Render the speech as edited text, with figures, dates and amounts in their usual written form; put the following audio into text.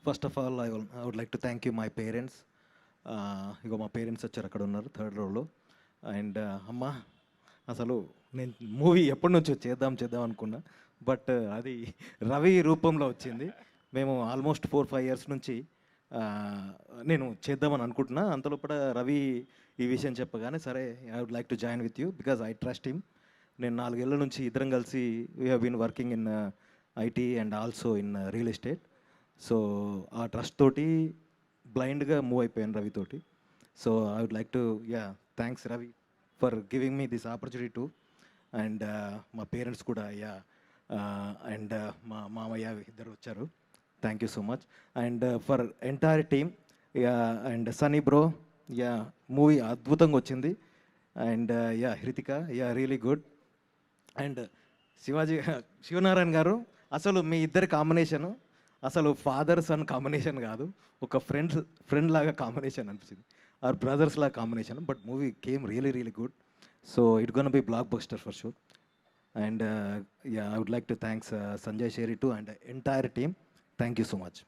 First of all I would like to thank you my parents. ఇగో మా parents వచ్చారు, అక్కడ ఉన్నారు థర్డ్ రోలో. అండ్ అమ్మ, అసలు నేను మూవీ ఎప్పటి నుంచో చేద్దాం అనుకున్నా, బట్ అది రవి రూపంలో వచ్చింది. మేము ఆల్మోస్ట్ 4-5 ఇయర్స్ నుంచి నేను చేద్దామని అనుకుంటున్నా. అంతలోపల రవి ఈ విషయం చెప్పగానే సరే I would like to join with you because I trust him. నేను 4 ఏళ్ళ నుంచి ఇద్దరం కలిసి we have been working in IT and also in real estate. So ఆ ట్రస్ట్ తోటి బ్లైండ్గా మూవ్ అయిపోయాను రవితోటి. So I would like to thanks Ravi for giving me this opportunity to. And మా పేరెంట్స్ కూడా అండ్ మా మామయ్య ఇద్దరు వచ్చారు. Thank you so much. And for entire team and Sunny bro, movie అద్భుతంగా వచ్చింది. And Hrithika, really good. And Sivanarayana garu, అసలు మీ ఇద్దరి కాంబినేషను అసలు ఫాదర్ సన్ కాంబినేషన్ కాదు, ఒక ఫ్రెండ్ లాగా కాంబినేషన్ అనిపించింది, ఆర్ బ్రదర్స్ లాగా combination. But movie came really good. So it gonna be blockbuster for sure. And I would like to thanks Sanjay Sheri to and entire team. Thank you so much.